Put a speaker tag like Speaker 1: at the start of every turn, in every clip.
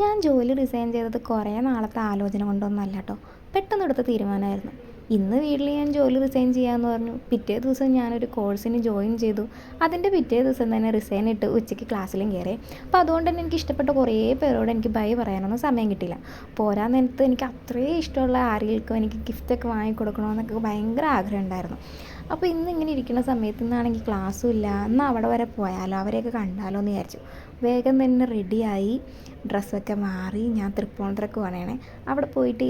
Speaker 1: ഞാൻ ജോലി റിസൈൻ ചെയ്തത് കുറേ നാളത്തെ ആലോചന കൊണ്ടൊന്നുമല്ല കേട്ടോ. പെട്ടെന്നെടുത്ത തീരുമാനമായിരുന്നു. ഇന്ന് വീട്ടിൽ ഞാൻ ജോലി റിസൈൻ ചെയ്യാമെന്ന് പറഞ്ഞു. പിറ്റേ ദിവസം ഞാനൊരു കോഴ്സിന് ജോയിൻ ചെയ്തു. അതിൻ്റെ പിറ്റേ ദിവസം തന്നെ റിസൈൻ ഇട്ട് ഉച്ചയ്ക്ക് ക്ലാസ്സിലും കയറി. അപ്പോൾ അതുകൊണ്ട് തന്നെ എനിക്ക് ഇഷ്ടപ്പെട്ട കുറേ പേരോട് എനിക്ക് ബൈ പറയാനൊന്നും സമയം കിട്ടില്ല. പോരാൻ നേരത്ത് എനിക്ക് അത്രയും ഇഷ്ടമുള്ള ആരെങ്കിലും എനിക്ക് ഗിഫ്റ്റൊക്കെ വാങ്ങിക്കൊടുക്കണമെന്നൊക്കെ ഭയങ്കര ആഗ്രഹം ഉണ്ടായിരുന്നു. അപ്പോൾ ഇങ്ങനെ ഇരിക്കുന്ന സമയത്ത് ഇന്നാണെങ്കിൽ ക്ലാസ്സും ഇല്ല. എന്നാൽ അവിടെ വരെ പോയാലോ, അവരെയൊക്കെ കണ്ടാലോ എന്ന് വിചാരിച്ചു. വേഗം തന്നെ റെഡിയായി ഡ്രസ്സൊക്കെ മാറി ഞാൻ തൃപ്പൂണിത്തുറക്ക് പോകണേ. അവിടെ പോയിട്ട്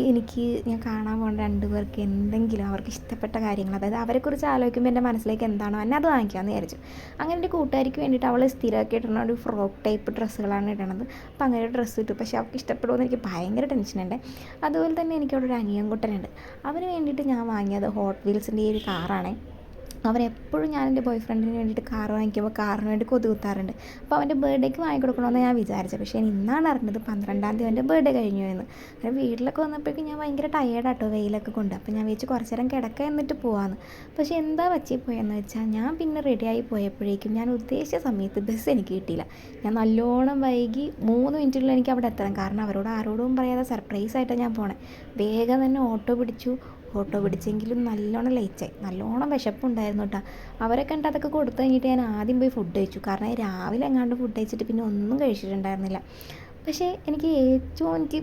Speaker 1: ഞാൻ കാണാൻ പോകുന്ന രണ്ട് പേർക്ക് എന്തെങ്കിലും അവർക്ക് ഇഷ്ടപ്പെട്ട കാര്യങ്ങൾ, അതായത് അവരെക്കുറിച്ച് ആലോചിക്കുമ്പോൾ എൻ്റെ മനസ്സിലേക്ക് എന്താണോ എന്നെ അത് വാങ്ങിക്കാമെന്ന് വിചാരിച്ചു. അങ്ങനെ എൻ്റെ കൂട്ടുകാരിക്ക് വേണ്ടിയിട്ട് അവൾ സ്ഥിരമാക്കി ഇടുന്ന ഒരു ഫ്രോക്ക് ടൈപ്പ് ഡ്രസ്സുകളാണ് ഇടണത്. അപ്പോൾ അങ്ങനെ ഒരു ഡ്രസ്സ് ഇട്ടു. പക്ഷേ അവൾക്ക് ഇഷ്ടപ്പെടുമെന്ന് എനിക്ക് ഭയങ്കര ടെൻഷനുണ്ട്. അതുപോലെ തന്നെ എനിക്കവിടെ ഒരു അനിയൻകുട്ടനുണ്ട്. അവന് വേണ്ടിയിട്ട് ഞാൻ വാങ്ങിയത് ഹോട്ട് വീൽസിൻ്റെ ഈ ഒരു കാറാണ്. അവനെപ്പോഴും ഞാൻ എൻ്റെ ബോയ് ഫ്രണ്ടിന് വേണ്ടിയിട്ട് കാർ വാങ്ങിക്കുമ്പോൾ കാറിന് വേണ്ടി കൊതുകുത്താറുണ്ട്. അപ്പോൾ അവൻ്റെ ബർത്ത്ഡേക്ക് വാങ്ങിക്കൊടുക്കണമെന്ന് ഞാൻ വിചാരിച്ചത്. പക്ഷേ ഇന്നാണ് അറിഞ്ഞത് 12-ാം തീയതി അവൻ്റെ ബർത്ത്ഡേ കഴിഞ്ഞു എന്ന്. അങ്ങനെ വീട്ടിലൊക്കെ വന്നപ്പോഴേക്കും ഞാൻ ഭയങ്കര ടയേർഡാട്ടോ, വെയിലൊക്കെ കൊണ്ട്. അപ്പോൾ ഞാൻ വെച്ച് കുറച്ച് നേരം കിടക്കുക എന്നിട്ട് പോകാമെന്ന്. പക്ഷേ എന്താ പോയെന്ന് വെച്ചാൽ ഞാൻ പിന്നെ റെഡിയായി പോയപ്പോഴേക്കും ഞാൻ ഉദ്ദേശിച്ച സമയത്ത് ബസ് എനിക്ക് കിട്ടിയില്ല. ഞാൻ നല്ലോണം വൈകി 3 മിനിറ്റിനുള്ളിൽ എനിക്ക് അവിടെ എത്തണം. കാരണം അവരോട് ആരോടും പറയാതെ സർപ്രൈസായിട്ടാണ് ഞാൻ പോണേ. വേഗം തന്നെ ഓട്ടോ പിടിച്ചെങ്കിലും നല്ലോണം ലേറ്റായി. നല്ലോണം വിശപ്പുണ്ടായിരുന്നു കേട്ടോ. അവരെ കണ്ട് അതൊക്കെ കൊടുത്തു കഴിഞ്ഞിട്ട് ഞാൻ ആദ്യം പോയി ഫുഡ് കഴിച്ചു. കാരണം രാവിലെ എങ്ങാണ്ട് ഫുഡ് കഴിച്ചിട്ട് പിന്നെ ഒന്നും കഴിച്ചിട്ടുണ്ടായിരുന്നില്ല. പക്ഷേ എനിക്ക്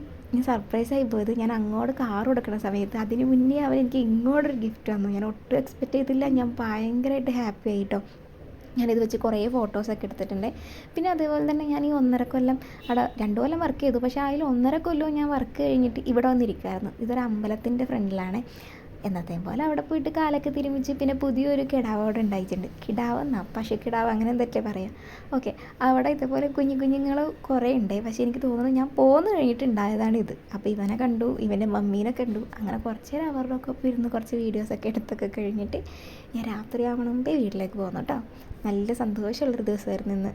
Speaker 1: സർപ്രൈസായി പോയത്, ഞാൻ അങ്ങോട്ട് കാർ കൊടുക്കുന്ന സമയത്ത് അതിന് മുന്നേ അവരെനിക്ക് ഇങ്ങോട്ടൊരു ഗിഫ്റ്റ് തന്നു. ഞാൻ ഒട്ടും എക്സ്പെക്റ്റ് ചെയ്തില്ല. ഞാൻ ഭയങ്കരമായിട്ട് ഹാപ്പി ആയിട്ടോ. ഞാനിത് വെച്ച് കുറേ ഫോട്ടോസൊക്കെ എടുത്തിട്ടുണ്ട്. പിന്നെ അതേപോലെ തന്നെ ഞാൻ ഈ 1.5 കൊല്ലം അവിടെ 2 കൊല്ലം വർക്ക് ചെയ്തു. പക്ഷേ അതിൽ 1.5 കൊല്ലവും ഞാൻ വർക്ക് കഴിഞ്ഞിട്ട് ഇവിടെ വന്നിരിക്കുമായിരുന്നു. ഇതൊരു അമ്പലത്തിൻ്റെ ഫ്രണ്ടിലാണ്. എന്നത്തെയും പോലെ അവിടെ പോയിട്ട് കാലൊക്കെ തിരുമിച്ച് പിന്നെ പുതിയൊരു കിടാവ് അവിടെ ഉണ്ടായിട്ടുണ്ട്. കിടാവെന്നാ പശുക്കിടാവ് അങ്ങനെ എന്തൊക്കെ പറയാം. ഓക്കെ, അവിടെ ഇതേപോലെ കുഞ്ഞുങ്ങൾ കുറേ ഉണ്ട്. പക്ഷേ എനിക്ക് തോന്നുന്നു ഞാൻ പോന്നു കഴിഞ്ഞിട്ടുണ്ടായതാണ് ഇത്. അപ്പോൾ ഇവനെ കണ്ടു, ഇവൻ്റെ മമ്മീനെ കണ്ടു. അങ്ങനെ കുറച്ച് നേരം അവരുടെ ഒക്കെ ഇരുന്ന് കുറച്ച് വീഡിയോസൊക്കെ എടുത്തൊക്കെ കഴിഞ്ഞിട്ട് ഞാൻ രാത്രി ആവണ മുമ്പേ വീട്ടിലേക്ക് പോകുന്നു കേട്ടോ. നല്ല സന്തോഷമുള്ളൊരു ദിവസമായിരുന്നു ഇന്ന്.